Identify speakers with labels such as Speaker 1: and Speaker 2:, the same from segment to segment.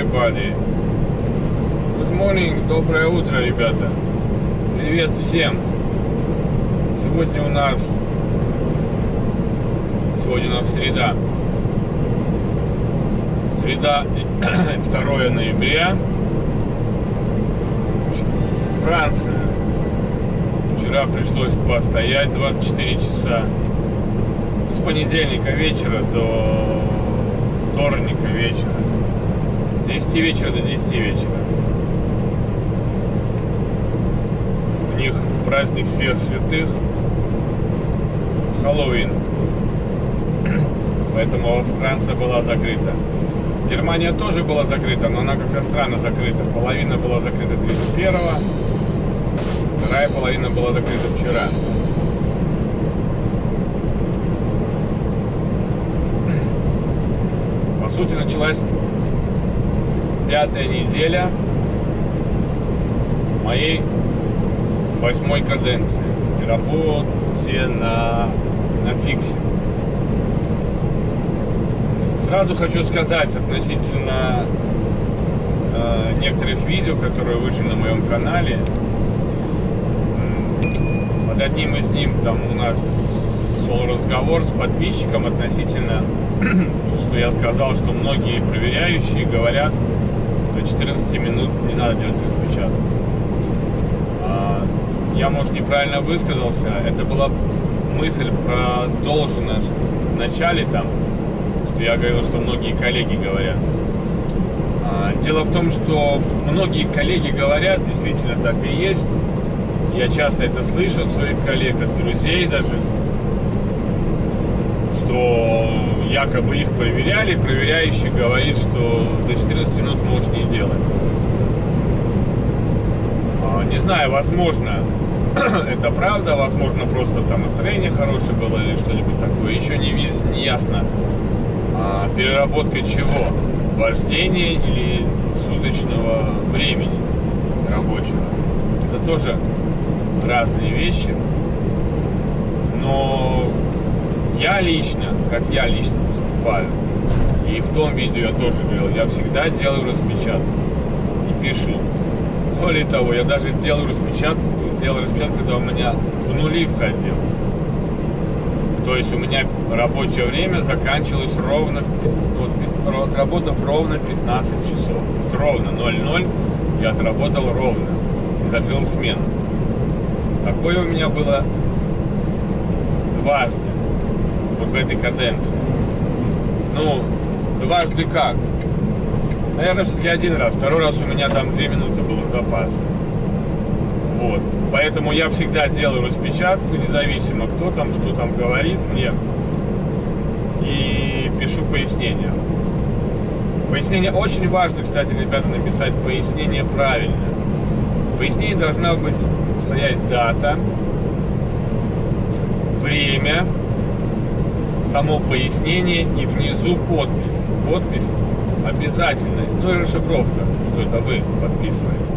Speaker 1: everybody. Good morning, доброе утро, ребята. Привет всем. Сегодня у нас среда. Среда 2 ноября. Франция. Вчера пришлось постоять 24 часа. С понедельника вечера до вторника вечера. С 10 вечера до 10 вечера. У них праздник всех святых. Хэллоуин. Поэтому Франция была закрыта. Германия тоже была закрыта, но она как-то странно закрыта. Половина была закрыта 31-го, вторая половина была закрыта вчера. По сути, началась 5-я неделя моей 8-й каденции и работе на фиксе. Сразу хочу сказать относительно некоторых видео, которые вышли на моем канале. Под одним из них там у нас шел разговор с подписчиком относительно, что я сказал, что многие проверяющие говорят, до 14 минут не надо делать распечатку. Я, может, неправильно высказался. Это была мысль продолжена в начале там, что я говорил, что многие коллеги говорят. Дело в том, что многие коллеги говорят, действительно так и есть. Я часто это слышу от своих коллег, от друзей даже, что якобы их проверяли, проверяющий говорит, что до 14 минут можешь не делать. Не знаю, возможно, это правда, возможно, просто там настроение хорошее было или что-нибудь такое, еще не ясно. Переработка чего? Вождения или суточного времени рабочего? Это тоже разные вещи. Но я лично поступаю, и в том видео я тоже говорил, я всегда делаю распечатку и пишу. Более того, я даже делал распечатку, когда у меня в нули входил. То есть у меня рабочее время заканчивалось ровно, отработав ровно 15 часов. Ровно 00 я отработал ровно и закрыл смену. Такое у меня было дважды, вот в этой каденции. Ну, дважды как? Наверное, все-таки один раз. Второй раз у меня там 2 минуты было запаса. Вот. Поэтому я всегда делаю распечатку, независимо кто там, что там говорит мне. И пишу пояснение. Пояснение очень важно, кстати, ребята, написать пояснение правильно. В пояснении должна быть стоять дата, время, само пояснение и внизу подпись. Подпись обязательно. Ну и расшифровка, что это вы подписываете.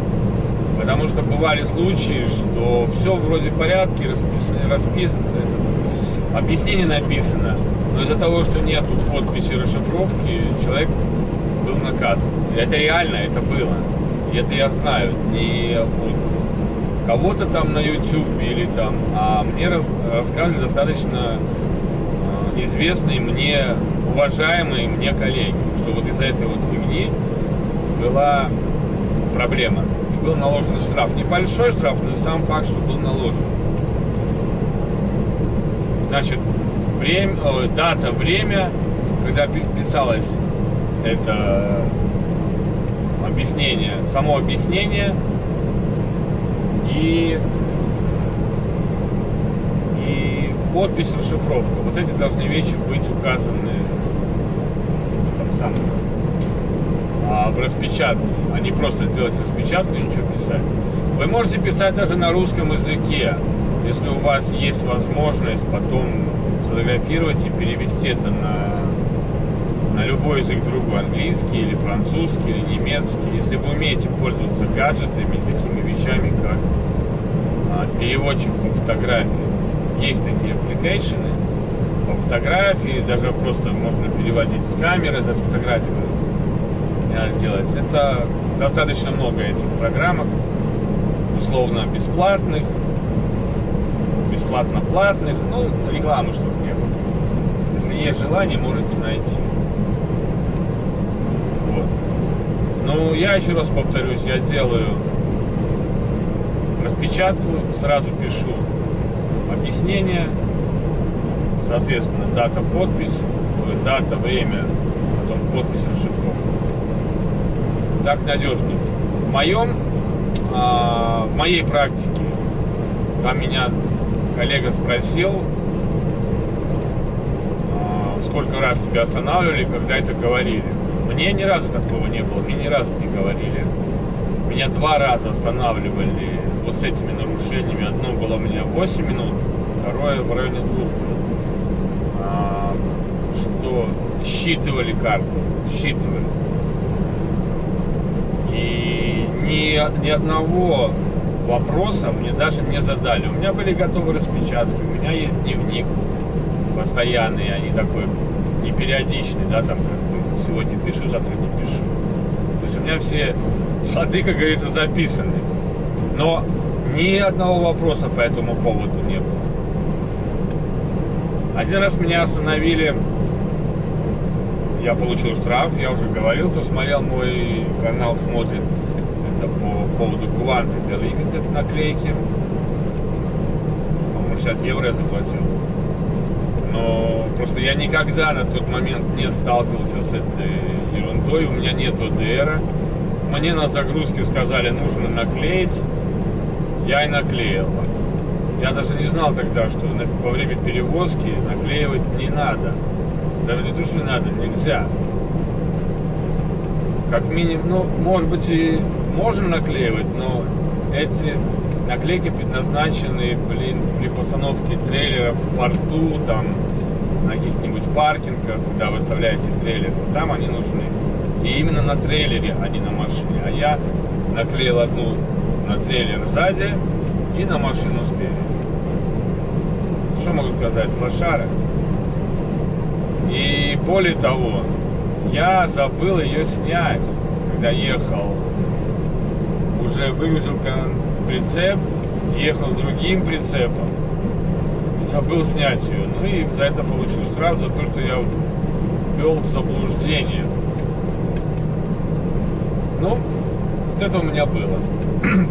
Speaker 1: Потому что бывали случаи, что все вроде в порядке, объяснение написано, но из-за того, что нету подписи расшифровки, человек был наказан. И это реально, это было. И это я знаю. Не от кого-то там на YouTube или там, а мне рассказывали достаточно известные мне, уважаемые мне коллеги, что вот из-за этой вот фигни была проблема. И был наложен штраф. Небольшой штраф, но и сам факт, что был наложен. Значит, дата, время, когда писалось это объяснение, само объяснение и подпись, расшифровка. Вот эти должны вещи быть указаны в распечатке, а не просто сделать распечатку и ничего писать. Вы можете писать даже на русском языке, если у вас есть возможность потом сфотографировать и перевести это на любой язык другой, английский или французский или немецкий, если вы умеете пользоваться гаджетами, такими вещами, как переводчик по фотографии. Есть такие аппликейшены по фотографии, даже просто можно переводить с камеры, даже фотографию не надо делать. Это достаточно много этих программок, условно бесплатных, бесплатно платных, ну, рекламы, чтобы не было. Если есть желание, можете найти. Вот. Ну, я еще раз повторюсь, я делаю распечатку, сразу пишу объяснение, соответственно, дата, подпись, дата, время, потом подпись, расшифровка. Так надежнее. В моей практике, там меня коллега спросил, сколько раз тебя останавливали, когда это говорили. Мне ни разу такого не было, мне ни разу не говорили. Меня 2 раза останавливали вот с этими нарушениями. Одно было у меня 8 минут, второе в районе 2 минут. Что считывали карту, считывали. И ни одного вопроса мне даже не задали. У меня были готовы распечатки, у меня есть дневник постоянный, а не такой не периодичный, да, там как бы сегодня пишу, завтра не пишу. То есть у меня все ходы, как говорится, записаны. Но ни одного вопроса по этому поводу не было. Один раз меня остановили, я получил штраф, я уже говорил, кто смотрел мой канал, смотрит, это по поводу Quantity Limited наклейки. По-моему, 60 евро я заплатил. Но просто я никогда на тот момент не сталкивался с этой ерундой, у меня нет ОДР. Мне на загрузке сказали, нужно наклеить, я и наклеил. Я даже не знал тогда, что во время перевозки наклеивать не надо. Даже не то, что не надо, нельзя. Как минимум, ну, может быть, и можно наклеивать, но эти наклейки предназначены, при постановке трейлеров в порту, там, на каких-нибудь паркингах, когда вы оставляете трейлер, там они нужны. И именно на трейлере, а не на машине. А я наклеил одну на трейлер сзади и на машину спереди. Что могу сказать? Лошара. И более того, я забыл ее снять, когда ехал. Уже выгрузил прицеп, ехал с другим прицепом. Забыл снять ее. Ну и за это получил штраф, за то, что я ввел в заблуждение. Ну, вот это у меня было.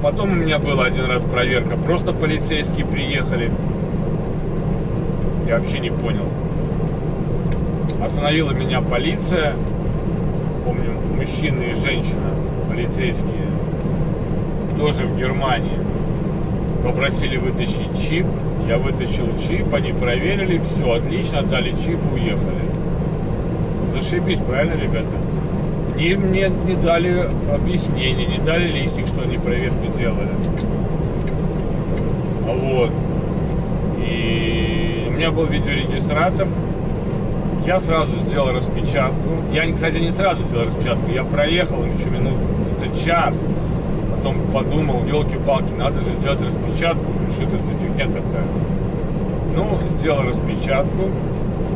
Speaker 1: Потом у меня была один раз проверка. Просто полицейские приехали. Я вообще не понял. Остановила меня полиция. Помню, мужчина и женщина, полицейские, тоже в Германии. Попросили вытащить чип. Я вытащил чип, они проверили, все отлично, дали чип и уехали. Зашибись, правильно, ребята? И мне не дали объяснения, не дали листик, что они проверку делали. Вот. И у меня был видеорегистратор. Я сразу сделал распечатку. Я, кстати, не сразу сделал распечатку. Я проехал еще минут час. Потом подумал, елки-палки, надо же сделать распечатку. Что это за фигня такая? Ну, сделал распечатку.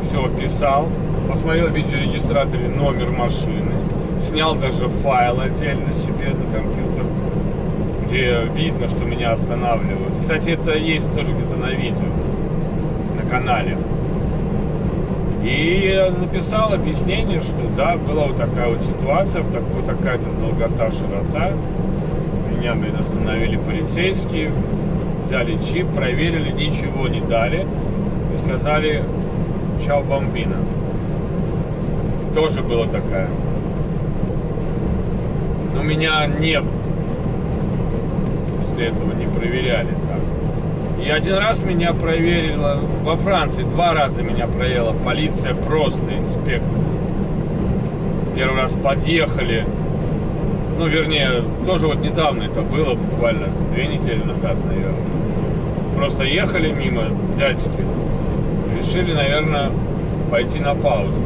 Speaker 1: Все описал. Посмотрел в видеорегистраторе номер машины. Снял даже файл отдельно себе на компьютер, где видно, что меня останавливают. Кстати, это есть тоже где-то на видео, на канале. И написал объяснение, что да, была вот такая вот ситуация, вот такая-то долгота, широта. Меня, остановили полицейские, взяли чип, проверили, ничего не дали. И сказали, чао, бомбина. Тоже была такая. Но меня после этого не проверяли так. И один раз меня проверила, во Франции 2 раза меня проверила полиция, просто инспектор. Первый раз подъехали, ну, вернее, тоже вот недавно это было, буквально 2 недели назад, наверное. Просто ехали мимо дядьки, решили, наверное, пойти на паузу.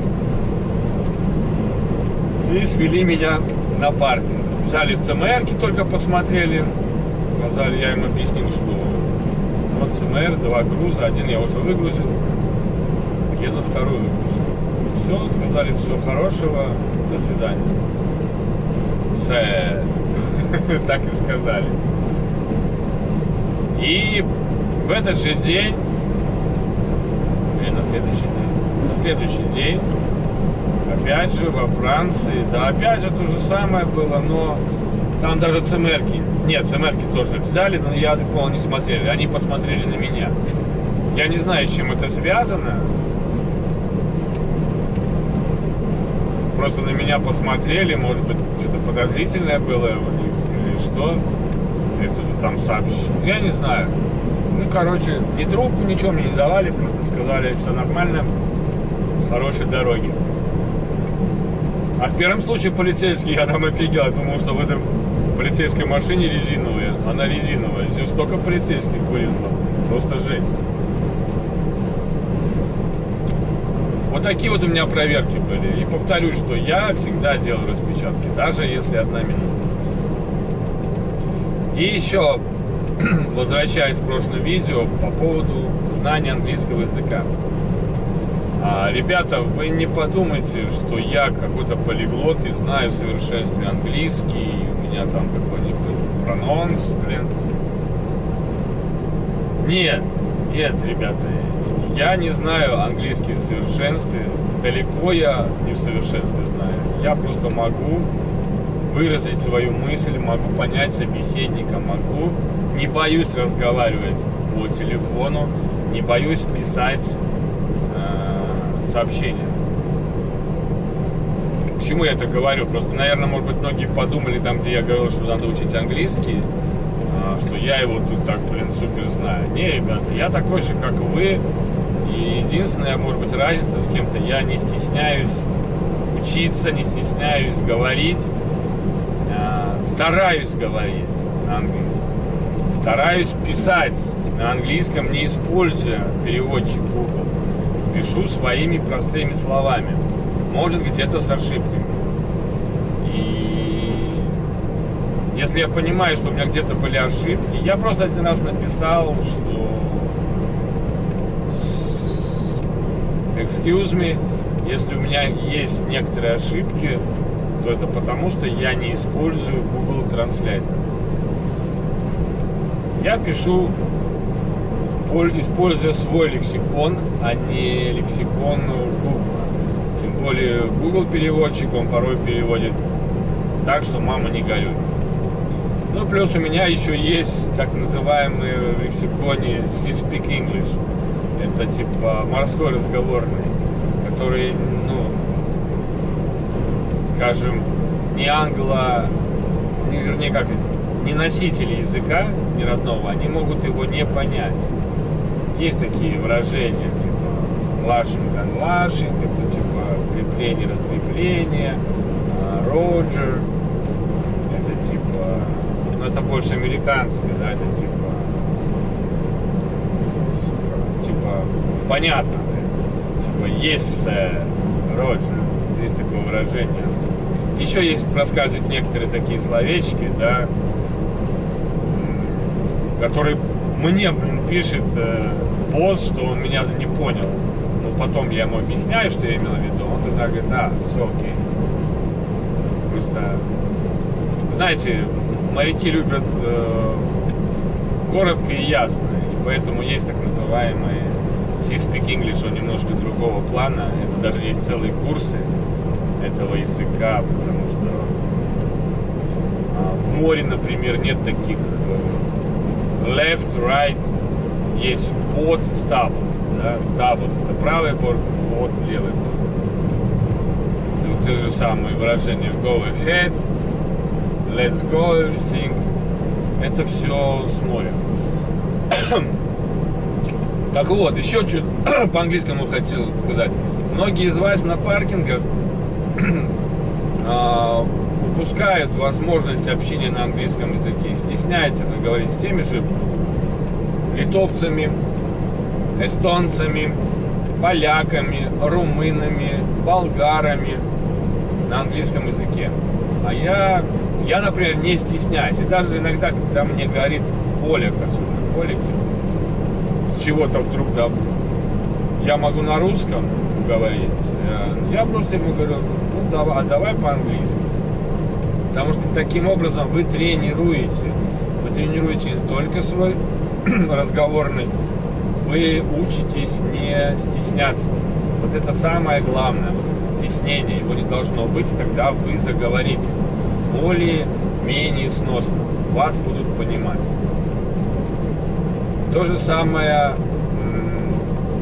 Speaker 1: И свели меня на паркинг. Взяли ЦМРки, только посмотрели. Сказали, я им объяснил, что вот ЦМР, 2 груза, один я уже выгрузил, еду второй выгрузил. Все, сказали, все хорошего, до свидания. Сэр. Так и сказали. И в этот же день, или на следующий день, опять же во Франции, да, опять же то же самое было, но там даже ЦМРки, нет, ЦМРки тоже взяли, но я так понял, не смотрели, они посмотрели на меня. Я не знаю, с чем это связано. Просто на меня посмотрели, может быть, что-то подозрительное было у них, или что. Или кто-то там сообщил. Я не знаю. Ну, короче, ни трубку, ничего мне не давали, просто сказали, все нормально, хорошей дороги. А в первом случае полицейский, я там офигел, думал, что в этом полицейской машине резиновая, она резиновая. Здесь столько полицейских вылезло. Просто жесть. Вот такие вот у меня проверки были. И повторюсь, что я всегда делаю распечатки, даже если 1 минута. И еще, возвращаясь к прошлому видео по поводу знания английского языка. Ребята, вы не подумайте, что я какой-то полиглот и знаю в совершенстве английский, у меня там какой-нибудь прононс, блин. Нет, ребята, я не знаю английский в совершенстве, далеко я не в совершенстве знаю. Я просто могу выразить свою мысль, могу понять собеседника, могу, не боюсь разговаривать по телефону, не боюсь писать сообщения. К чему я это говорю? Просто, наверное, может быть, многие подумали там, где я говорил, что надо учить английский, что я его тут так, блин, супер знаю. Не, ребята, я такой же, как и вы. И единственная, может быть, разница с кем-то, я не стесняюсь учиться, не стесняюсь говорить, стараюсь говорить на английском, стараюсь писать на английском, не используя переводчик Google. Пишу своими простыми словами, может где-то с ошибками. И если я понимаю, что у меня где-то были ошибки, я просто один раз написал, что excuse me, если у меня есть некоторые ошибки, то это потому, что я не использую Google Translate. Я пишу, используя свой лексикон, а не лексикон Google. Тем более Google переводчик, он порой переводит так, что мама не горюй. Ну, плюс у меня еще есть так называемый в лексиконе Sea Speak English. Это типа морской разговорный, который, ну, скажем, не вернее, как, не носители языка, не родного, они могут его не понять. Есть такие выражения, типа lashing, unlashing, это типа крепление, раскрепление, Роджер, это типа, ну это больше американское, да, это типа понятно, да? Типа есть Роджер, есть такое выражение. Еще есть, рассказывают некоторые такие словечки, да, которые мне, блин, пишет босс, что он меня не понял. Но потом я ему объясняю, что я имел в виду. Он тогда говорит, все окей. Просто, знаете, моряки любят коротко и ясно. И поэтому есть так называемый Sea Speak English, он немножко другого плана. Это даже есть целые курсы этого языка, потому что в море, например, нет таких left, right, есть под, starboard, да, starboard это правый борт, под левый борт. Это вот те же самые выражения go ahead, let's go, everything. Это все с моря. Так вот, еще чуть по-английскому хотел сказать. Многие из вас на паркингах упускают возможность общения на английском языке, стесняются говорить с теми же литовцами, эстонцами, поляками, румынами, болгарами на английском языке. А я, например, не стесняюсь. И даже иногда, когда мне говорит поляк, особенно поляки, с чего-то вдруг да, я могу на русском говорить, я просто ему говорю, ну давай по-английски. Потому что таким образом вы тренируете. Вы тренируете не только свой разговорный, вы учитесь не стесняться. Вот это самое главное, вот это стеснение, его не должно быть, и тогда вы заговорите более-менее сносно. Вас будут понимать. То же самое,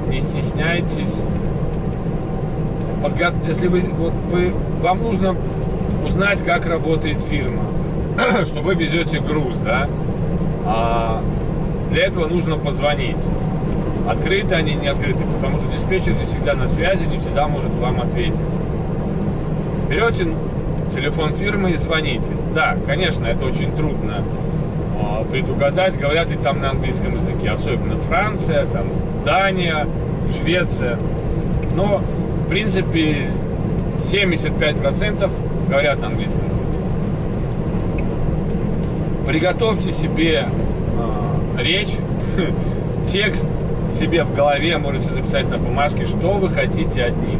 Speaker 1: не стесняйтесь. Если вам нужно узнать, как работает фирма, что вы везете груз, да, а для этого нужно позвонить. Открыты они, не открыты, потому что диспетчер не всегда на связи, не всегда может вам ответить. Берете телефон фирмы и звоните. Да, конечно, это очень трудно предугадать, говорят ли там на английском языке, особенно Франция, там, Дания, Швеция. Но, в принципе, 75% говорят на английском языке. Приготовьте себе речь, текст себе в голове, можете записать на бумажке, что вы хотите от них.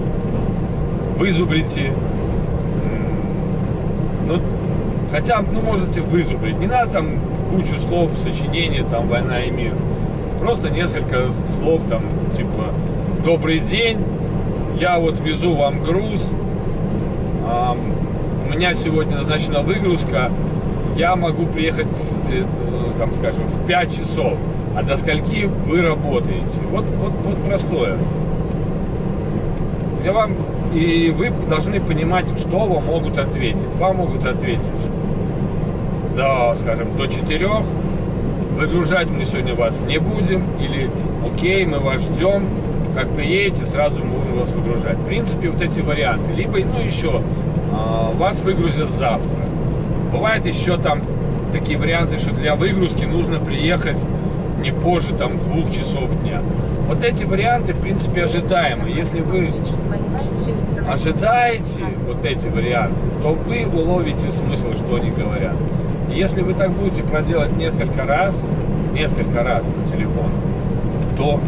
Speaker 1: Вызубрите. Можете вызубрить. Не надо там кучу слов, сочинения, там, «Война и мир». Просто несколько слов, там, типа, «Добрый день, я вот везу вам груз, у меня сегодня назначена выгрузка, я могу приехать, там, скажем, в 5 часов, а до скольки вы работаете». Вот простое. И вы должны понимать, что вам могут ответить. Вам могут ответить, да, скажем, до 4, выгружать мы сегодня вас не будем, или окей, мы вас ждем, как приедете, сразу мы будем вас выгружать. В принципе, вот эти варианты. Либо, еще, вас выгрузят завтра. Бывает еще там такие варианты, что для выгрузки нужно приехать не позже там 2 часов дня. Вот эти варианты, в принципе, ожидаемы. Если вы ожидаете вот эти варианты, то вы уловите смысл, что они говорят. И если вы так будете проделать несколько раз по телефону, то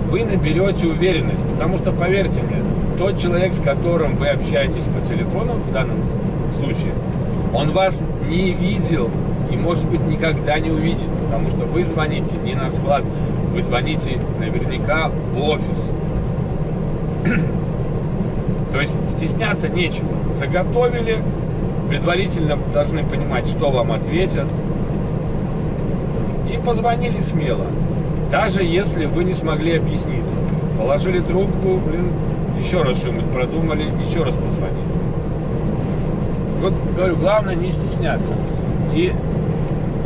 Speaker 1: вы наберете уверенность. Потому что, поверьте мне, тот человек, с которым вы общаетесь по телефону в данном случае, он вас не видел и, может быть, никогда не увидит. Потому что вы звоните не на склад, вы звоните наверняка в офис. То есть стесняться нечего. Заготовили, предварительно должны понимать, что вам ответят. И позвонили смело. Даже если вы не смогли объясниться. Положили трубку, еще раз что-нибудь продумали, еще раз позвонили. Вот говорю, главное не стесняться. И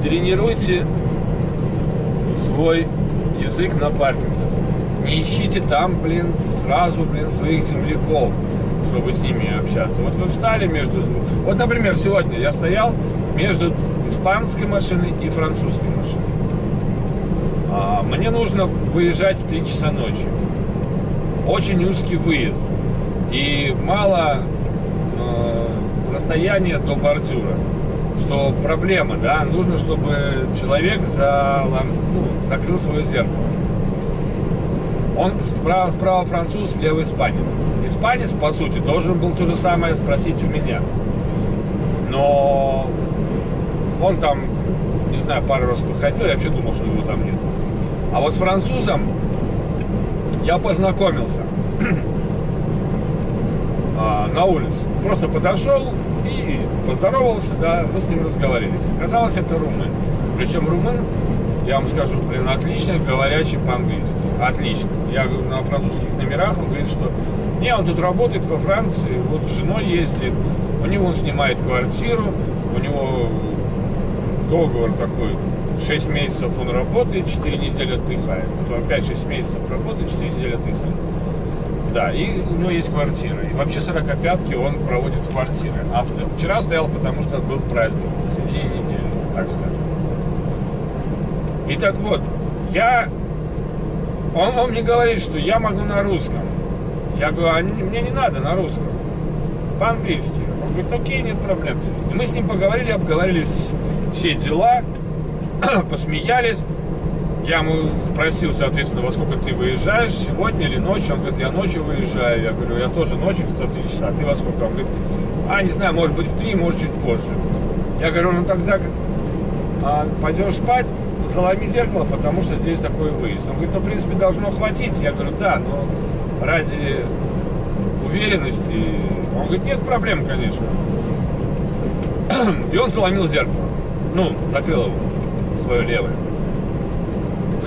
Speaker 1: тренируйте свой язык на паркинге. Не ищите там, сразу, своих земляков, чтобы с ними общаться. Вот вы встали между... Вот, например, сегодня я стоял между испанской машиной и французской машиной. Мне нужно выезжать в 3 часа ночи. Очень узкий выезд. И мало расстояния до бордюра. Что проблема, да? Нужно, чтобы человек закрыл свое зеркало. Он справа француз, слева испанец. Испанец, по сути, должен был то же самое спросить у меня. Но он там, не знаю, пару раз выходил, я вообще думал, что его там нет. А вот с французом я познакомился на улице. Просто подошел и поздоровался, да, мы с ним разговаривали. Оказалось, это румын. Причем румын, я вам скажу, отлично говорящий по-английски. Отлично. Я говорю, на французских номерах, он говорит, что он тут работает во Франции, вот с женой ездит, у него он снимает квартиру, у него договор такой, 6 месяцев он работает, 4 недели отдыхает. Потом опять 6 месяцев работает, 4 недели отдыхает. Да, и у него есть квартира. И вообще 45-ки он проводит в квартире. А вчера стоял, потому что был праздник, посредине недели, так скажем. И так вот, он мне говорит, что я могу на русском. Я говорю, мне не надо на русском. По-английски. Он говорит, окей, нет проблем. И мы с ним поговорили, обговорили все дела, посмеялись. Я ему спросил, соответственно, во сколько ты выезжаешь, сегодня или ночью. Он говорит, я ночью выезжаю. Я говорю, я тоже ночью, где-то в 3 часа. А ты во сколько? Он говорит, не знаю, может быть в 3, может чуть позже. Я говорю, ну тогда пойдешь спать, заломи зеркало, потому что здесь такой выезд. Он говорит, ну в принципе должно хватить. Я говорю, да, но ради уверенности. Он говорит, нет проблем, конечно. И он заломил зеркало. Ну, закрыл его, свое левое.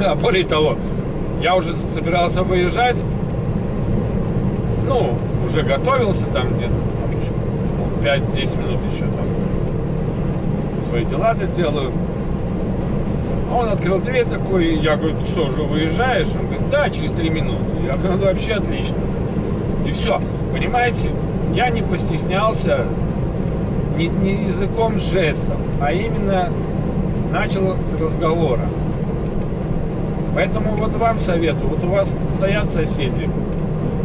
Speaker 1: А более того, я уже собирался выезжать. Ну, уже готовился там где-то 5-10 минут еще там свои дела-то делаю. А он открыл дверь такой, я говорю, ты что, уже выезжаешь? Он говорит, да, через 3 минуты. Я говорю, ну вообще отлично. И все, понимаете, я не постеснялся не языком жестов, а именно начал с разговора. Поэтому вот вам советую, вот у вас стоят соседи,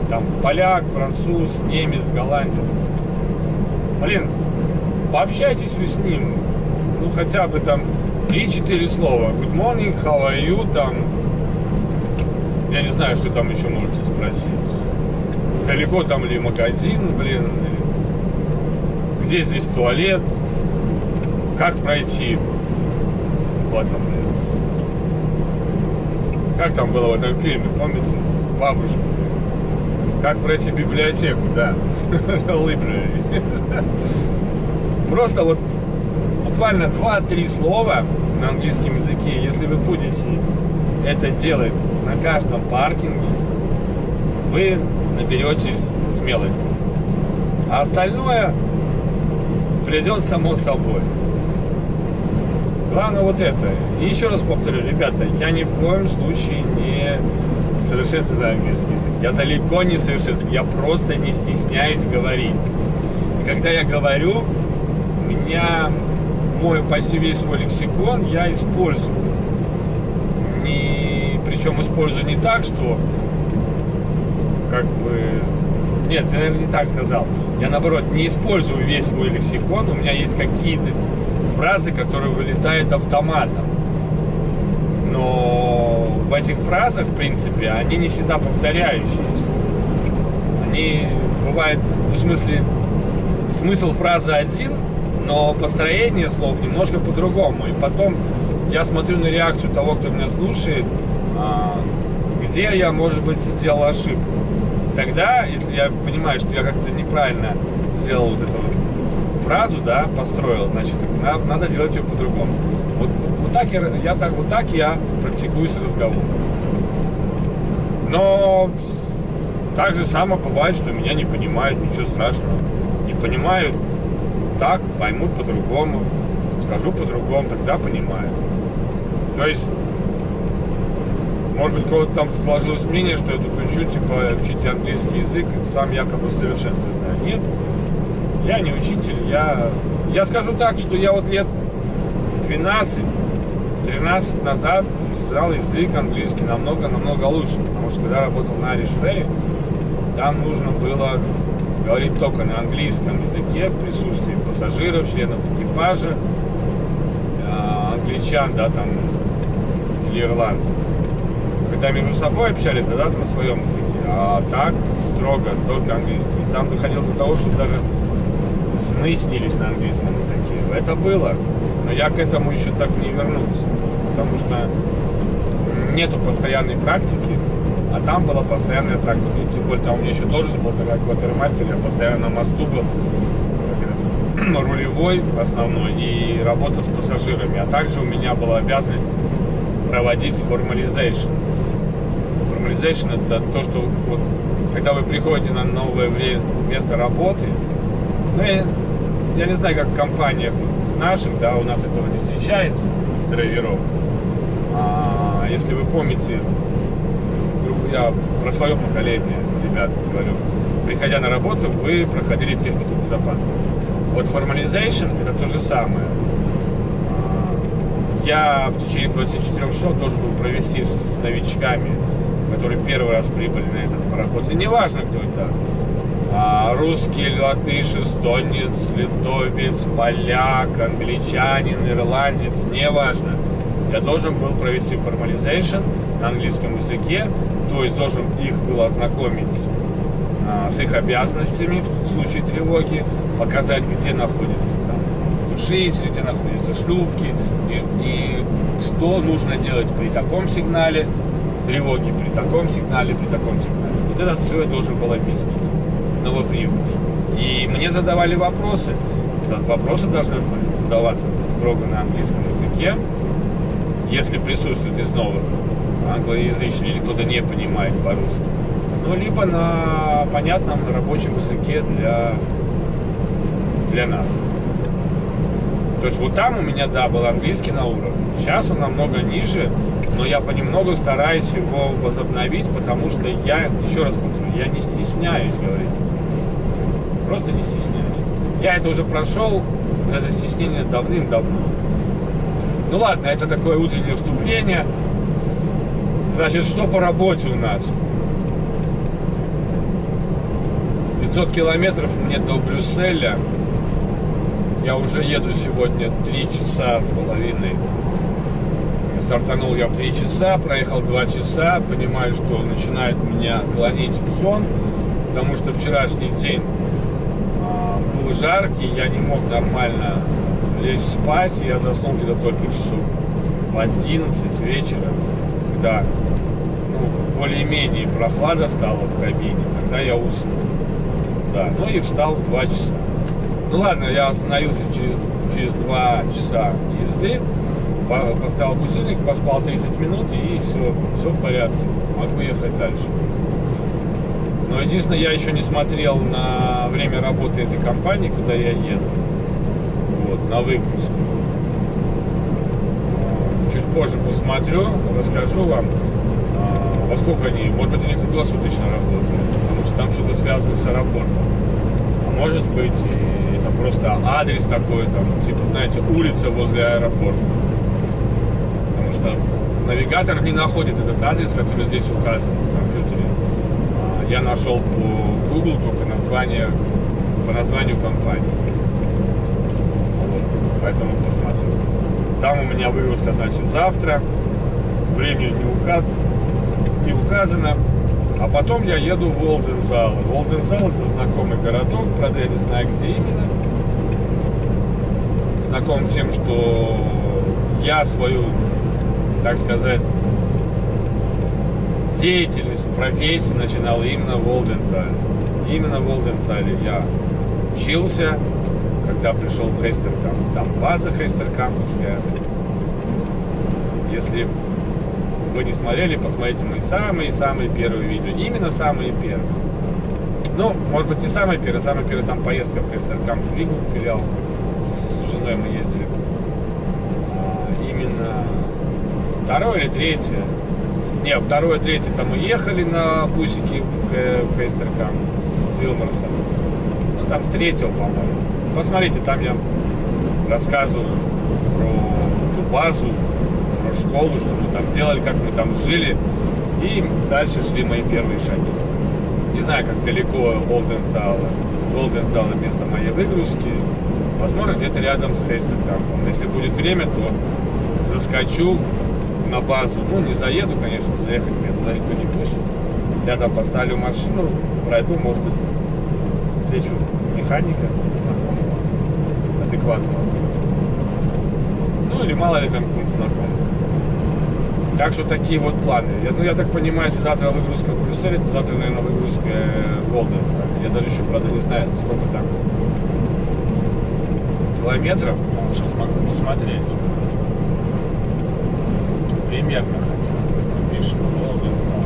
Speaker 1: там поляк, француз, немец, голландец. Блин, пообщайтесь вы с ним, ну хотя бы там 3-4 слова. Good morning, how are you, там, я не знаю, что там еще можете спросить. Далеко там ли магазин, блин, где здесь туалет, как пройти. Ладно, блин. Как там было в этом фильме, помните? Бабушка. Как пройти библиотеку, да. Library. Просто вот буквально 2-3 слова на английском языке, если вы будете это делать на каждом паркинге, вы наберетесь смелости. А остальное придет само собой. Главное вот это. И еще раз повторю, ребята, я ни в коем случае не совершенствую английский язык. Я далеко не совершенствую, я просто не стесняюсь говорить. И когда я говорю, у меня почти весь свой лексикон я использую. Причем использую не так, что как бы... Нет, я, наверное, не так сказал. Я, наоборот, не использую весь свой лексикон. У меня есть какие-то фразы, которые вылетают автоматом. Но в этих фразах, в принципе, они не всегда повторяющиеся. Они бывают, в смысле, смысл фразы один, но построение слов немножко по-другому. И потом я смотрю на реакцию того, кто меня слушает, где я, может быть, сделал ошибку. Тогда, если я понимаю, что я как-то неправильно сделал вот эту фразу, да, построил, значит, надо делать ее по-другому. Вот так я практикуюсь разговор. Но так же само бывает, что меня не понимают, ничего страшного. Не понимают так, поймут по-другому, скажу по-другому, тогда понимают. То есть, может быть, у кого-то там сложилось мнение, что я тут учу, типа, учите английский язык, и сам якобы в совершенстве знаю. Нет, я не учитель, я скажу так, что я вот лет 12-13 назад знал язык английский намного лучше, потому что когда работал на Irish Ferry, там нужно было говорить только на английском языке в присутствии пассажиров, членов экипажа, англичан, да, там, или ирландцев. Когда между собой общались, тогда на своем языке, а так строго только английский. И там доходило до того, что даже сны снились на английском языке. Это было, но я к этому еще так не вернулся, потому что нету постоянной практики, а там была постоянная практика. И тем более там у меня еще должен был, как кватермастер, я постоянно на мосту был, рулевой основной и работа с пассажирами. А также у меня была обязанность проводить формализейшн. Формализейшн — это то, что вот, когда вы приходите на новое место работы, ну, я не знаю, как в компаниях наших, да, у нас этого не встречается, драйверов. Если вы помните, я про свое поколение, ребят, говорю, приходя на работу, вы проходили технику безопасности. Вот формализейшн — это то же самое. Я в течение 24 часов должен был провести с новичками, которые первый раз прибыли на этот пароход. И неважно, кто это. Русский, латыш, эстонец, литовец, поляк, англичанин, ирландец, неважно. Я должен был провести формализейшн на английском языке, то есть должен их был ознакомить с их обязанностями в случае тревоги, показать, где находится там глушитель, где находятся шлюпки, и что нужно делать при таком сигнале тревоги, при таком сигнале. Вот это все я должен был объяснить новоприбывшим. И мне задавали вопросы. Вопросы должны задаваться строго на английском языке. Если присутствует из новых англоязычный или кто-то не понимает по-русски. Ну, либо на понятном рабочем языке для нас. То есть вот там у меня, да, был английский на уровне. Сейчас он намного ниже, но я понемногу стараюсь его возобновить, потому что я, еще раз повторю, я не стесняюсь говорить. Просто не стесняюсь. Я это уже прошел, это стеснение давным-давно. Ну ладно, это такое утреннее вступление. Значит, что по работе у нас? 500 километров мне до Брюсселя. Я уже еду сегодня 3 часа с половиной. Стартанул я в 3 часа, проехал 2 часа. Понимаю, что начинает меня клонить в сон, потому что вчерашний день был жаркий, я не мог нормально лечь спать. Я заснул где-то только часов в 11 вечера, когда более-менее прохлада стала в кабине, тогда я уснул. Да, ну и встал в 2 часа. Ну ладно, я остановился через 2 часа езды, поставил будильник, поспал 30 минут и все в порядке. Могу ехать дальше. Но единственное, я еще не смотрел на время работы этой компании, куда я еду. Вот, на выгрузку. Чуть позже посмотрю, расскажу вам, во сколько они, может быть, они круглосуточно работают, потому что там что-то связано с аэропортом. А может быть, это просто адрес такой, там, типа, знаете, улица возле аэропорта. Потому что навигатор не находит этот адрес, который здесь указан в компьютере. Я нашел по Google только по названию компании. Вот, поэтому посмотрю. Там у меня выгрузка, значит, завтра. Время не указано. А потом я еду в Олдензал. Олдензал — это знакомый городок, правда, я не знаю, где именно. Знаком тем, что я свою, так сказать, деятельность в профессии начинал именно в Олдензале. Именно в Олдензале я учился, когда пришел в Хейстеркамп. Там база Хейстеркамповская. Если вы не смотрели, посмотрите мои самые-самые первые видео. Именно самые первые. Ну, может быть, не самые первые там поездка в Хейстеркамп в Ригу, филиал. С женой мы ездили. Именно второе или третье. Не, второе, третье там мы ехали на бусике в Хейстеркамп с Вилмарсом. Ну, там с третьего, по-моему. Посмотрите, там я рассказываю про ту базу, про школу, что мы там делали, как мы там жили. И дальше шли мои первые шаги. Не знаю, как далеко Олдензала место моей выгрузки. Возможно, где-то рядом с Хейстеркампом. Если будет время, то заскочу на базу. Ну, не заеду, конечно, заехать меня туда никто не пустит. Я там поставлю машину, пройду, может быть, встречу механика знакомого, адекватного. Ну, или мало ли там каких-то знакомых. Так что такие вот планы. Я так понимаю, если завтра выгрузка в Брюсселе, то завтра, наверное, выгрузка в Олдензале. Я даже еще, правда, не знаю, сколько там километров. Сейчас могу посмотреть. Примерно хотя бы. Пишем Олдензал.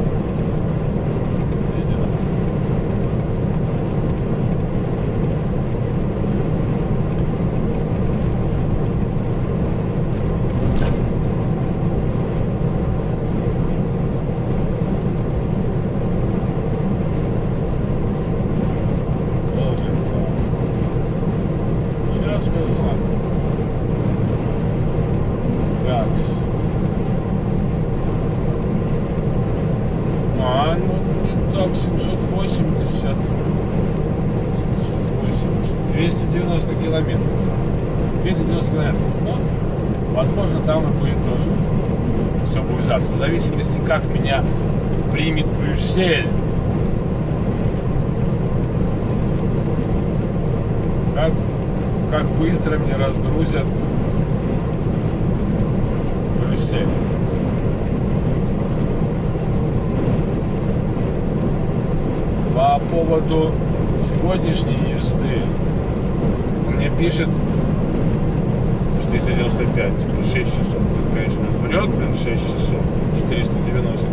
Speaker 1: Так, 780, 290 километров. 290 километров. Ну, возможно, там и будет тоже. Все будет завтра. В зависимости, как меня примет Брюссель. Как как быстро мне разгрузят Брюссель. По поводу сегодняшней езды. Он мне пишет 495 плюс 6 часов. Это, конечно, врет, блин, 6 часов. 490.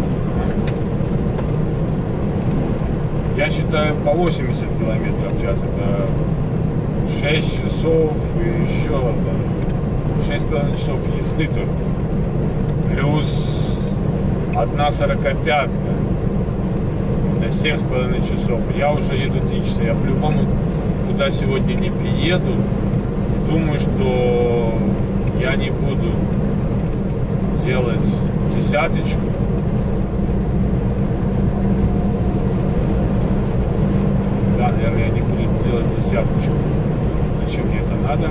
Speaker 1: Я считаю по 80 километров в час. Это 6 часов и еще 6,5 часов езды только. Плюс 1,45. Это 7,5 часов. Я уже еду 3 часа. Я по-любому туда сегодня не приеду. Думаю, что я не буду делать десяточку. Да, наверное, я не буду делать десяточку. Зачем мне это надо?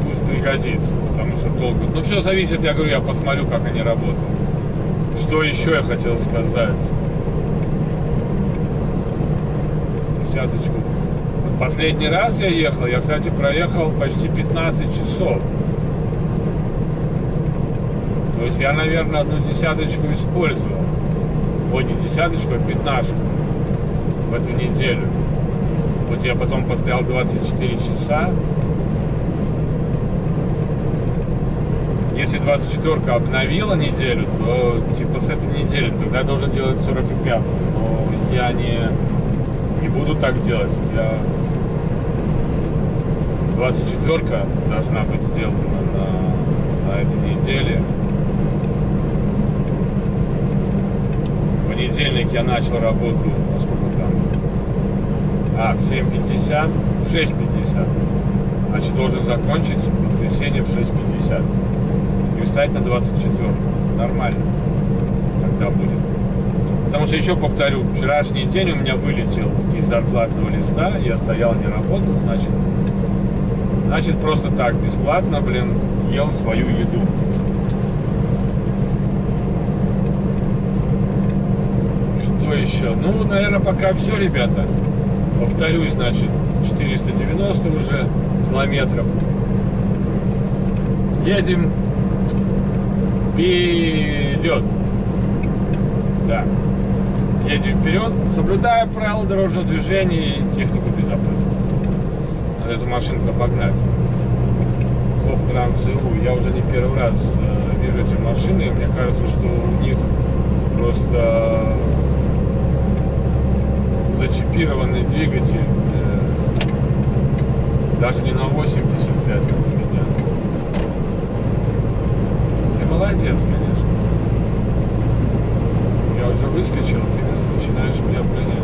Speaker 1: Пусть пригодится, потому что толку. Ну, все зависит, я говорю, я посмотрю, как они работают. Что еще я хотел сказать? Десяточку. Последний раз я ехал, я, кстати, проехал почти 15 часов. То есть я, наверное, одну десяточку использовал. Ой, не десяточку, а 15 в эту неделю. Вот я потом постоял 24 часа. Если 24-ка обновила неделю, то типа с этой недели тогда я должен делать 45-ю. Но я не буду так делать. 24-ка должна быть сделана на этой неделе. В понедельник я начал работу, сколько там? В 7:50, в 6:50. Значит, должен закончить в воскресенье в 6:50. И встать на 24-ку. Нормально. Тогда будет. Потому что, еще повторю, вчерашний день у меня вылетел из зарплатного листа. Я стоял, не работал, значит просто так, бесплатно, блин, ел свою еду. Что еще? Ну, наверное, пока все, ребята. Повторюсь, значит, 490 уже километров. Едем вперед. Да. Едем вперед, соблюдая правила дорожного движения и технику безопасности. Надо эту машинку обогнать. Хоп Транс ИУ. Я уже не первый раз вижу эти машины, и мне кажется, что у них просто зачипированный двигатель, даже не на 85, как у меня. Ты молодец, конечно. Я уже выскочил, ты начинаешь меня обгонять.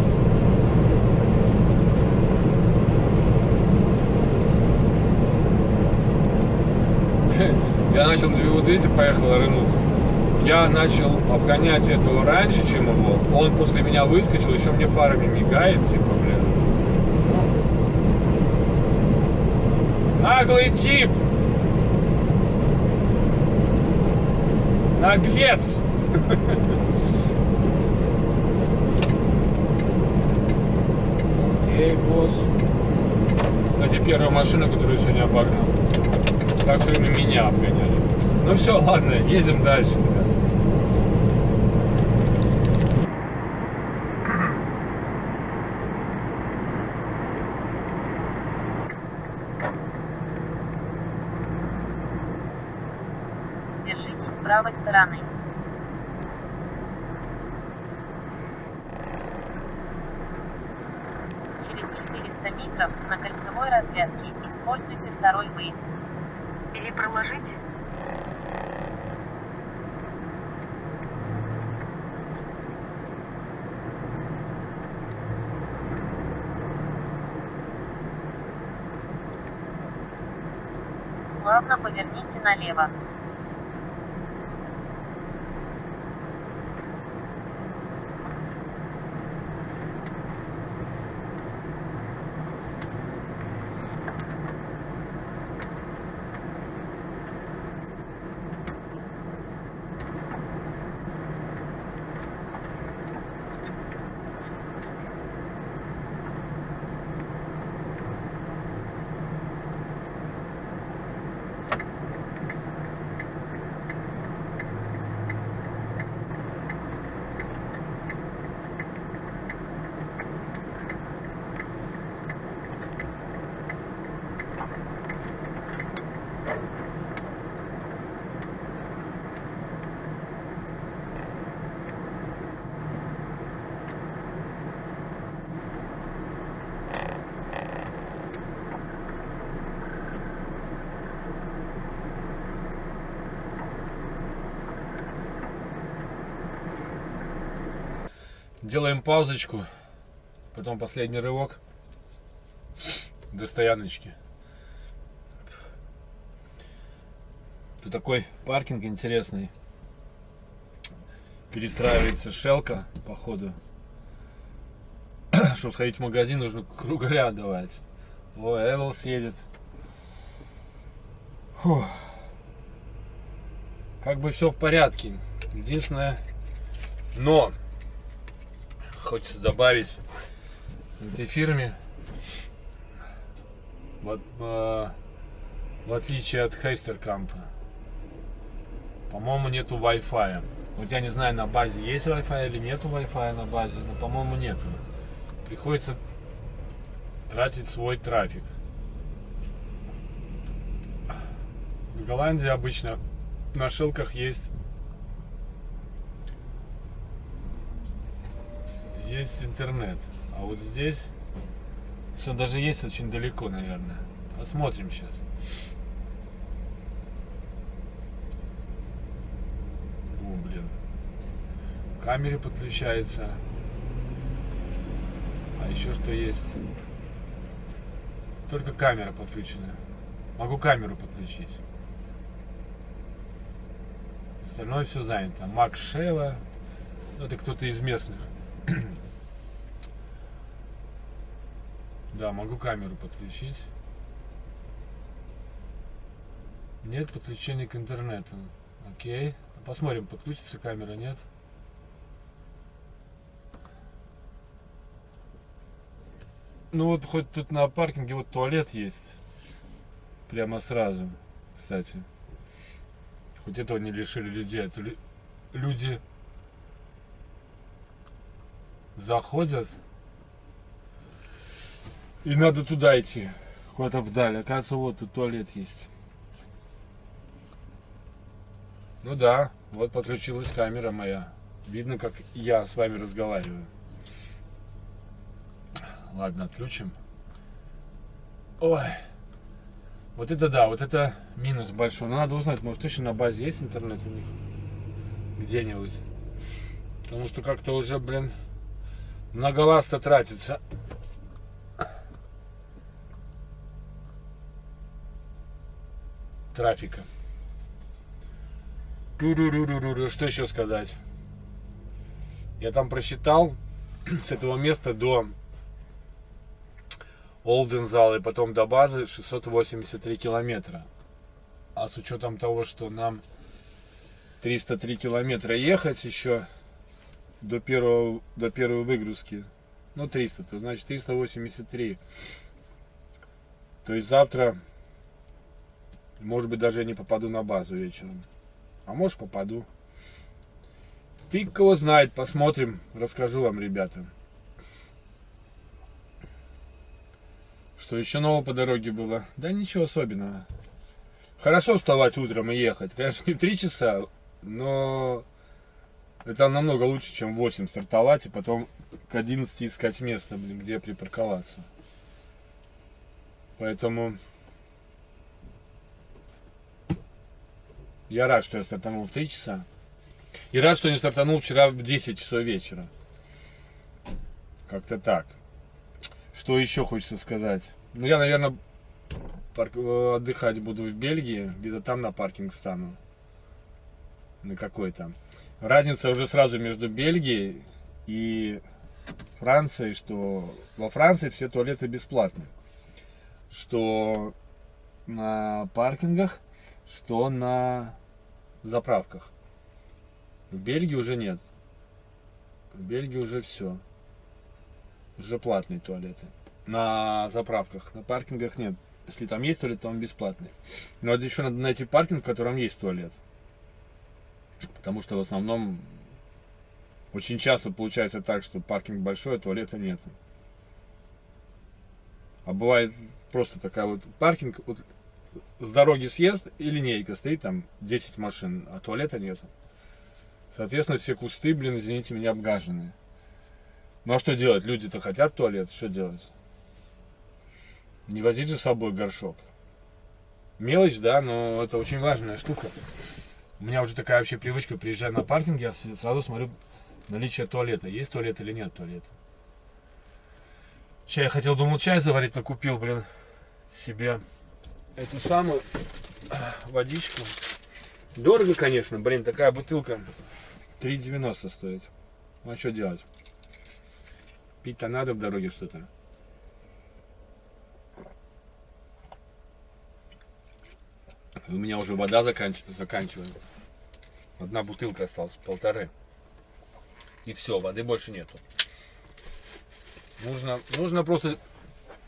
Speaker 1: Я начал, вот видите, поехала Ренуха. Я начал обгонять этого раньше, чем его. Он после меня выскочил, еще мне фарами мигает, типа, блин. Наглый тип! Наглец! Окей, босс. Кстати, первая машина, которую сегодня обогнал. Так все время меня обгоняли. Ну все, ладно, едем дальше, ребят.
Speaker 2: Держитесь правой стороны. Через 400 метров на кольцевой развязке используйте второй выезд. Или проложить? Плавно поверните налево.
Speaker 1: Делаем паузочку. Потом последний рывок. До стояночки. Тут такой паркинг интересный. Перестраивается шелка, походу. Чтобы сходить в магазин, нужно кругаля давать. О, Эвелс едет. Фух. Как бы все в порядке. Единственное, но хочется добавить в этой фирме, вот, в отличие от Heisterkamp, по-моему, нету Wi-Fi. Вот я не знаю, на базе есть Wi-Fi или нету Wi-Fi на базе, но, по-моему, нету. Приходится тратить свой трафик. В Голландии обычно на шелках есть интернет. А вот здесь все даже есть очень далеко, наверное. Посмотрим сейчас. О, блин. К камере подключается. А еще что есть? Только камера подключена. Могу камеру подключить. Остальное все занято. Макс Шева. Это кто-то из местных. Да, могу камеру подключить. Нет подключения к интернету. Окей. Посмотрим, подключится камера, нет. Ну вот хоть тут на паркинге вот туалет есть. Прямо сразу, кстати. Хоть этого не лишили людей. А то люди заходят, и надо туда идти, куда-то вдаль. Оказывается, вот тут туалет есть. Ну да, вот подключилась камера моя. Видно, как я с вами разговариваю. Ладно, отключим. Ой. Вот это да, вот это минус большой. Но надо узнать, может точно на базе есть интернет у них? Где-нибудь. Потому что как-то уже, блин, многовато тратится. Трафика. Что еще сказать? Я там просчитал с этого места до Олдензала и потом до базы 683 километра. А с учетом того, что нам 303 километра ехать еще до первой выгрузки, ну 300, то значит 383. То есть завтра, может быть, даже я не попаду на базу вечером. А может, попаду. Фиг его знает, посмотрим, расскажу вам, ребята. Что еще нового по дороге было? Да ничего особенного. Хорошо вставать утром и ехать. Конечно, не 3 часа, но это намного лучше, чем в 8 стартовать и потом к 11 искать место, где припарковаться. Поэтому я рад, что я стартанул в 3 часа. И рад, что не стартанул вчера в 10 часов вечера. Как-то так. Что еще хочется сказать? Ну, я, наверное, отдыхать буду в Бельгии. Где-то там на паркинг стану. На какой там. Разница уже сразу между Бельгией и Францией, что во Франции все туалеты бесплатны. Что на паркингах, что на заправках. В Бельгии уже нет. В Бельгии уже все. Уже платные туалеты. На заправках, на паркингах нет. Если там есть туалет, то он бесплатный. Но еще надо найти паркинг, в котором есть туалет. Потому что в основном очень часто получается так, что паркинг большой, а туалета нет. А бывает просто такая вот паркинг, вот с дороги съезд и линейка стоит, там 10 машин, а туалета нет. Соответственно, все кусты, блин, извините меня, обгаженные. Ну а что делать? Люди-то хотят туалет, что делать? Не возить же с собой горшок. Мелочь, да, но это очень важная штука. У меня уже такая вообще привычка, приезжая на паркинг, я сразу смотрю наличие туалета. Есть туалет или нет туалета. Чай, я хотел, думал, чай заварить, но купил, блин, себе эту самую водичку. Дорого, конечно, блин, такая бутылка 3,90 стоит. Ну а что делать? Пить-то надо в дороге что-то. У меня уже вода заканчивается. Одна бутылка осталась, 1,5. И все, воды больше нету. Нужно просто,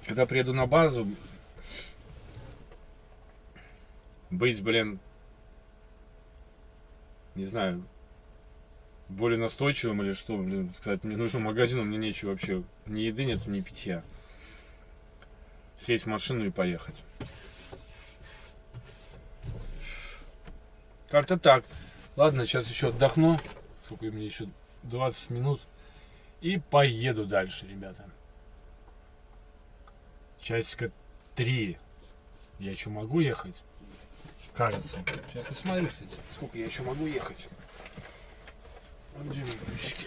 Speaker 1: когда приеду на базу, быть, блин, не знаю, более настойчивым или что, блин, сказать, мне нужно в магазин, у меня нечего вообще, ни еды нету, ни питья. Сесть в машину и поехать. Как-то так. Ладно, сейчас еще отдохну. Сколько мне еще? 20 минут. И поеду дальше, ребята. Часика 3. Я еще могу ехать? Кажется. Сейчас посмотрю, кстати, сколько я еще могу ехать. Вот где мои ключики.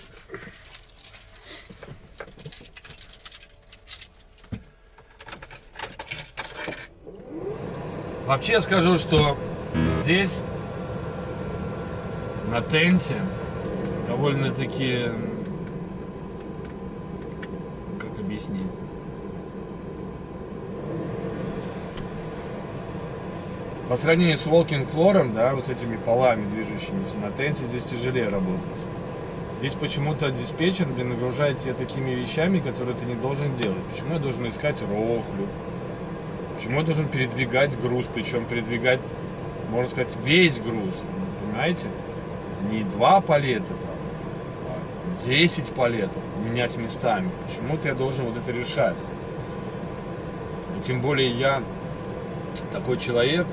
Speaker 1: Вообще я скажу, что здесь на Тенте довольно-таки, как объяснить, по сравнению с Walking Floor, да, вот с этими полами движущимися, на Тенте здесь тяжелее работать. Здесь почему-то диспетчер, блин, нагружает тебя такими вещами, которые ты не должен делать. Почему я должен искать рохлю? Почему я должен передвигать груз, причем передвигать, можно сказать, весь груз, понимаете? Не 2 палета там, а 10 палетов менять местами. Почему-то я должен вот это решать. И тем более я такой человек,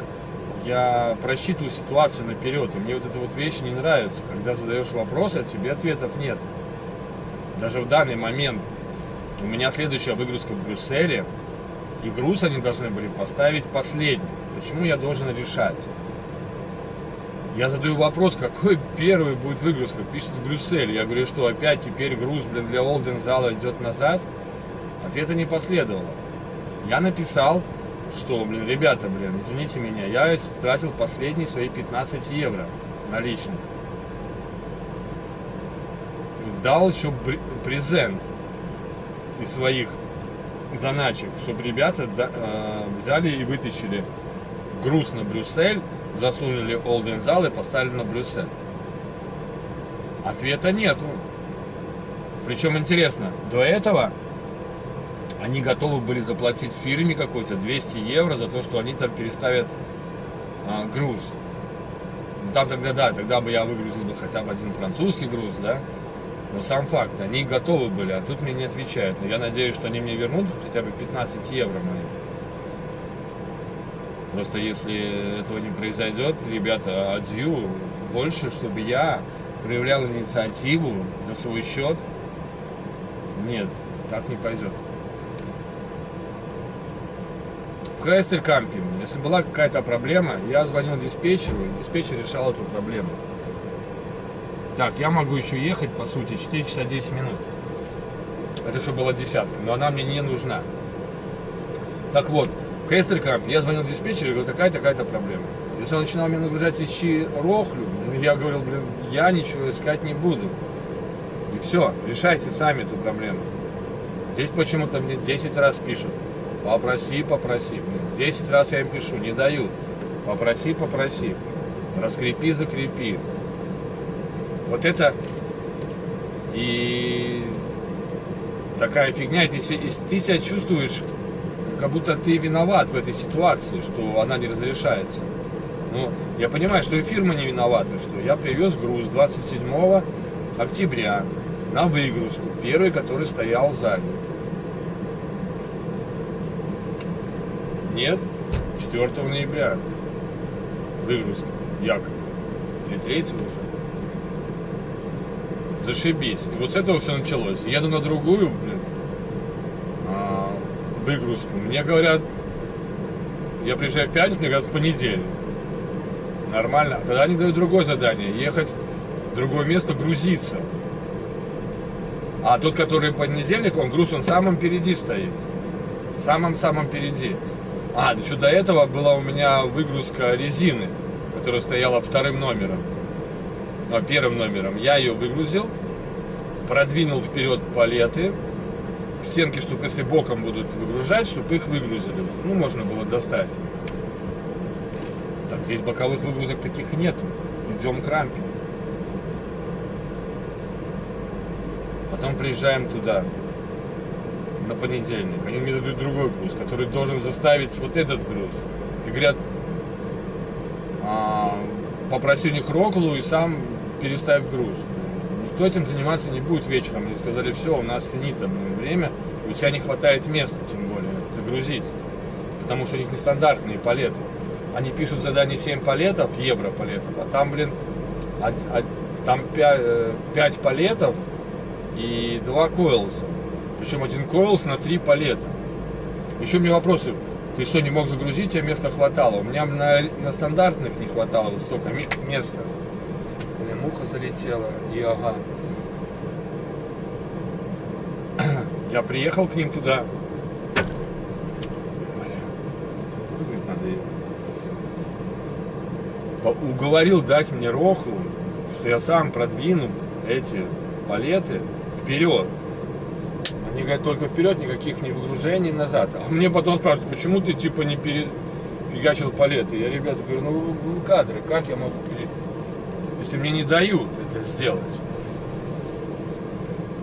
Speaker 1: я просчитываю ситуацию наперед. И мне вот эта вот вещь не нравится. Когда задаешь вопросы, а тебе ответов нет. Даже в данный момент у меня следующая выгрузка в Брюсселе. И груз они должны были поставить последним. Почему я должен решать? Я задаю вопрос, какой первый будет выгрузка, пишет в Брюсселе. Я говорю, что опять теперь груз, блин, для Олдензала идет назад. Ответа не последовало. Я написал, что, блин, ребята, блин, извините меня, я тратил последние свои 15 евро наличных. Дал еще презент из своих заначек, чтобы ребята взяли и вытащили груз на Брюссель, засунули Олдензал и поставили на Брюссель. Ответа нету. Причем интересно, до этого они готовы были заплатить фирме какой-то 200 евро за то, что они там переставят груз. Там тогда, да, тогда бы я выгрузил бы хотя бы один французский груз, да. Но сам факт, они готовы были, а тут мне не отвечают. Но я надеюсь, что они мне вернут хотя бы 15 евро моих. Просто если этого не произойдет, ребята, адью, больше, чтобы я проявлял инициативу за свой счет, нет, так не пойдет. В Крайстеркампе, если была какая-то проблема, я звонил диспетчеру, и диспетчер решал эту проблему. Так, я могу еще ехать, по сути, 4 часа 10 минут. Это что была десятка, но она мне не нужна. Так вот, в Крайстеркампе я звонил диспетчеру и говорю, такая-то проблема. Если он начинал мне нагружать ищи рохлю, я говорил, блин, я ничего искать не буду. И все, решайте сами эту проблему. Здесь почему-то мне 10 раз пишут. Попроси. 10 раз я им пишу, не дают. Попроси. Раскрепи, закрепи. Вот это и такая фигня. И ты себя чувствуешь, как будто ты виноват в этой ситуации, что она не разрешается. Ну, я понимаю, что и фирма не виновата, что я привез груз 27 октября на выгрузку, первый, который стоял сзади. Нет, 4 ноября выгрузка, якобы. Или 3 уже. Зашибись. И вот с этого все началось. Еду на другую, блин, выгрузку. Мне говорят, я приезжаю в пятницу, мне говорят, в понедельник. Нормально. Тогда они дают другое задание. Ехать в другое место, грузиться. А тот, который понедельник, он груз, он самым впереди стоит. Самым-самым впереди. А, еще до этого была у меня выгрузка резины, которая стояла вторым номером. Первым номером. Я ее выгрузил, продвинул вперед палеты к стенке, чтобы если боком будут выгружать, чтобы их выгрузили. Ну, можно было достать. Так, здесь боковых выгрузок таких нету. Идем к рампе. Потом приезжаем туда на понедельник. Они мне дадут другой груз, который должен заставить вот этот груз. И говорят, попроси у них роклу и сам переставь груз. Никто этим заниматься не будет вечером. Мне сказали, все, у нас финита время, у тебя не хватает места, тем более, загрузить. Потому что у них нестандартные палеты. Они пишут задание 7 палетов, евро палетов, а там, там 5 палетов и 2 койлса. Причем один койлс на 3 палета. Еще мне вопросы, ты что, не мог загрузить, а места хватало? У меня на стандартных не хватало вот столько места. У меня муха залетела, и ага. Я приехал к ним туда. Надо ее. Уговорил дать мне рохлу, что я сам продвину эти палеты вперед. Они говорят, только вперед, никаких не выгружений назад. А мне потом спрашивают, почему ты типа не перефигачил палеты? Я, ребята, говорю, ну вы кадры, как я могу если мне не дают это сделать?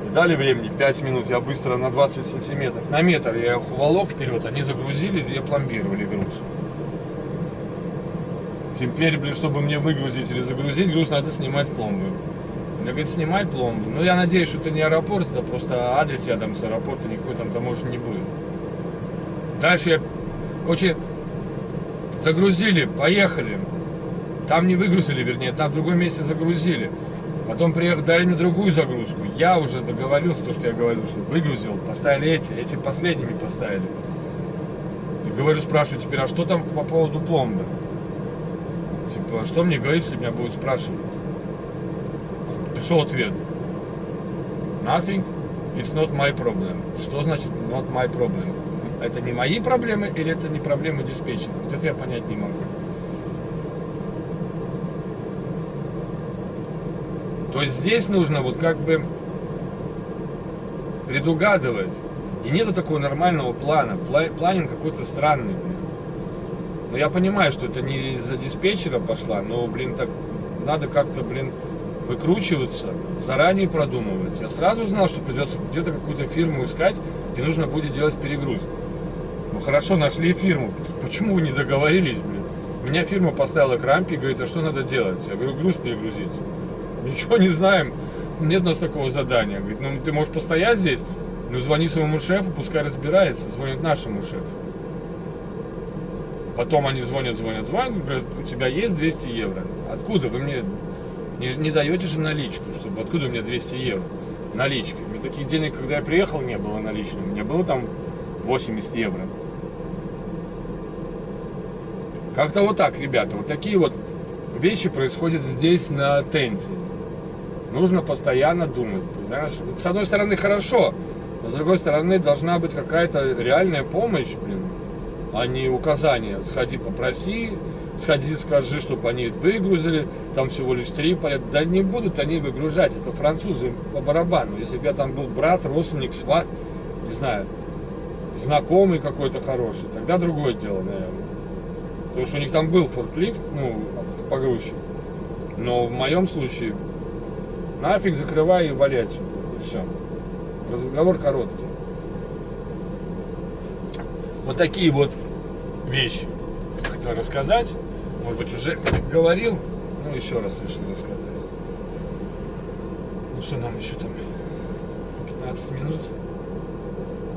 Speaker 1: И дали времени 5 минут, я быстро на 20 сантиметров, на метр я их уволок вперед, они загрузились и опломбировали груз. Теперь, блин, чтобы мне выгрузить или загрузить груз, надо снимать пломбу. Мне говорит, снимай пломбу. Ну, я надеюсь, что это не аэропорт, это просто адрес рядом с аэропортом, никакой там таможни не будет. Дальше я, короче, загрузили, поехали. Там не выгрузили, вернее, там в другом месте загрузили. Потом приехали, дали мне другую загрузку. Я уже договорился, то, что я говорил, что выгрузил, поставили эти последними поставили. И говорю, спрашиваю теперь, а что там по поводу пломбы? Типа, что мне говорить, если меня будут спрашивать? Пришел ответ. Nothing, it's not my problem. Что значит not my problem? Это не мои проблемы или это не проблемы диспетчера? Вот это я понять не могу. То есть здесь нужно вот как бы предугадывать. И нету такого нормального плана. Планинг какой-то странный, блин. Но я понимаю, что это не из-за диспетчера пошла, но, блин, так надо как-то, блин, выкручиваться, заранее продумывать. Я сразу знал, что придется где-то какую-то фирму искать, где нужно будет делать перегруз. Ну хорошо, нашли фирму. Почему вы не договорились, блин? Меня фирма поставила к рампе и говорит, а что надо делать? Я говорю, груз перегрузить. Ничего не знаем, нет у нас такого задания. Говорит, ну ты можешь постоять здесь, ну звони своему шефу, пускай разбирается, звонит нашему шефу. Потом они звонят, говорят, у тебя есть 200 евро. Откуда? Вы мне не даете же наличку, чтобы откуда у меня 200 евро? Наличка. У меня таких денег, когда я приехал, не было наличных. У меня было там 80 евро. Как-то вот так, ребята. Вот такие вот вещи происходят здесь на тенте. Нужно постоянно думать. Понимаешь? С одной стороны хорошо, но с другой стороны должна быть какая-то реальная помощь, блин. А не указания. Сходи, попроси, сходи, скажи, чтобы они выгрузили, там всего лишь 3 палета. Да не будут они выгружать, это французы по барабану. Если бы я там был брат, родственник, сват, не знаю, знакомый какой-то хороший, тогда другое дело, наверное. Потому что у них там был форклифт, ну, погрузчик. Но в моем случае нафиг закрывай и вали отсюда. И все. Разговор короткий. Вот такие вот вещи хотел рассказать. Может быть, уже говорил, но еще раз решил рассказать. Ну что, нам еще там 15 минут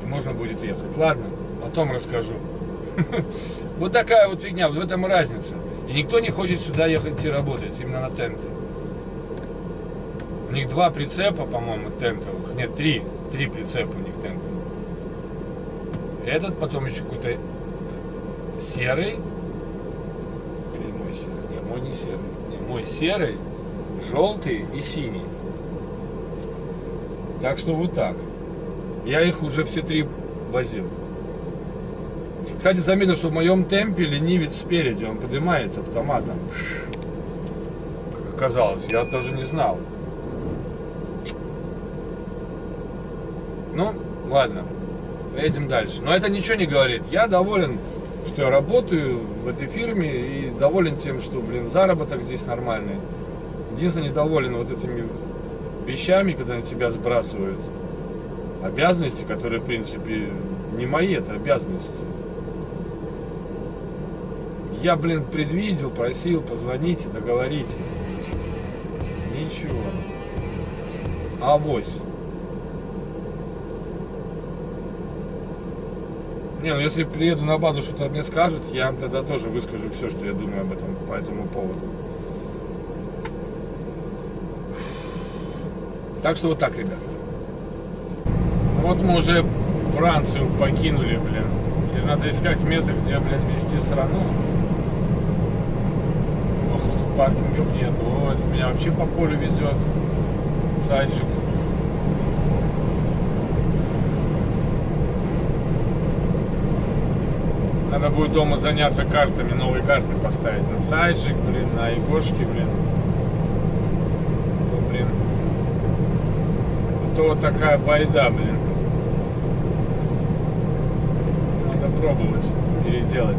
Speaker 1: и можно будет ехать. Ладно, потом расскажу. Вот такая вот фигня, вот в этом и разница. И никто не хочет сюда ехать и работать, именно на тенте. У них 2 прицепа, по-моему, тентовых. Нет, 3 прицепа у них тентовых. Этот, потом еще какой-то серый. Или мой серый? Не, мой не серый. Не, мой серый, желтый и синий. Так что вот так. Я их уже все 3 возил. Кстати, заметил, что в моем темпе ленивец спереди, он поднимается автоматом. Как оказалось, я тоже не знал. Ну, ладно, едем дальше. Но это ничего не говорит. Я доволен, что я работаю в этой фирме и доволен тем, что, заработок здесь нормальный. Единственное, недоволен вот этими вещами, когда на тебя сбрасывают обязанности, которые, в принципе, не мои, это обязанности. Я, предвидел, просил, позвоните, договоритесь. Ничего. Авось. Не, ну если приеду на базу, что-то мне скажут, я вам тогда тоже выскажу все, что я думаю об этом, по этому поводу. Так что вот так, ребята. Вот мы уже Францию покинули, Теперь надо искать место, где, вести страну. Походу паркингов нет. Вот, меня вообще по полю ведет. Сайджик. Надо будет дома заняться картами, новые карты поставить на Сайджик, на Егошке, То вот такая байда, Надо пробовать переделать.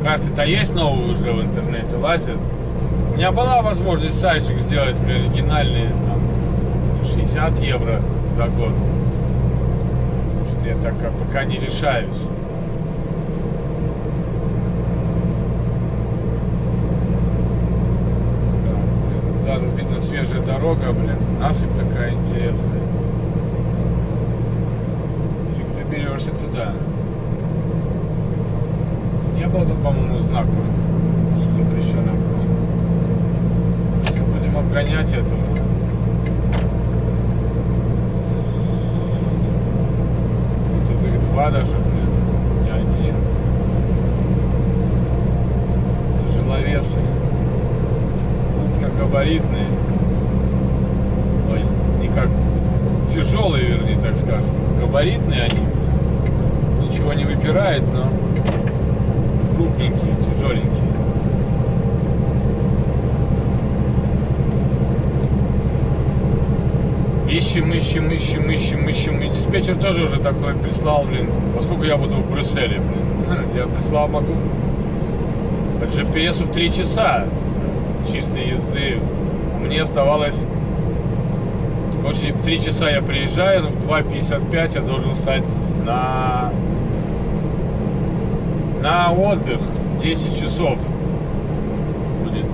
Speaker 1: Карты-то есть новые уже в интернете, лазят. У меня была возможность Сайджик сделать, оригинальные, там, 60 евро за год. Я так пока не решаюсь. Да, видно свежая дорога, насыпь такая интересная. Или заберешься туда. Не было тут, по-моему, знака, что запрещено было. Сейчас будем обгонять этого. Два даже, не один. Тяжеловесы. Крупногабаритные. Ой, не как тяжелые, вернее, так скажем. Габаритные они. Ничего не выпирает, но крупненькие, тяжеленькие. Ищем. И диспетчер тоже уже такой прислал, поскольку я буду в Брюсселе, я прислал, могу по GPS в 3 часа чистой езды. Мне оставалось, короче, 3 часа я приезжаю, но в 2:55 я должен встать на отдых. 10 часов будет,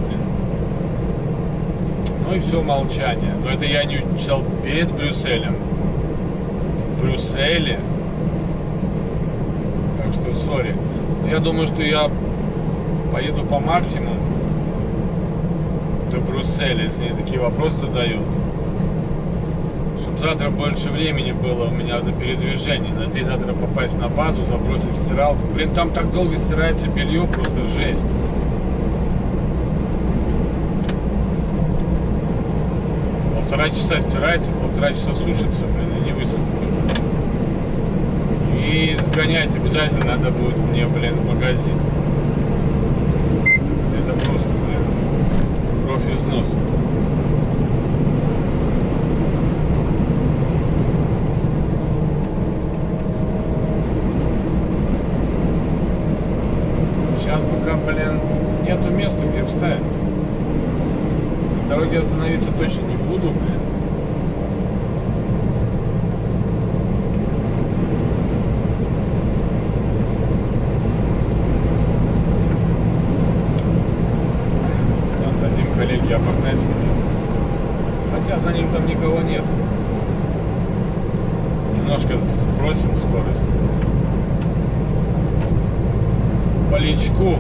Speaker 1: Ну и все, молчание. Но это я не читал перед Брюсселем. В Брюсселе. Так что, сори. Я думаю, что я поеду по максимуму до Брюсселя, если мне такие вопросы задают. Чтобы завтра больше времени было у меня на передвижение. Надеюсь, завтра попасть на базу, забросить в стиралку. Там так долго стирается белье, просто жесть. Полтора часа стирается, 1,5 часа сушится, и не высохнет. И сгонять обязательно надо будет мне, в магазин. Это просто, кровь из носа. Сейчас пока, нету места, где встать. На дороге остановиться точно не буду, Дадим коллеге обогнать меня. Хотя за ним там никого нет. Немножко сбросим скорость. По личку.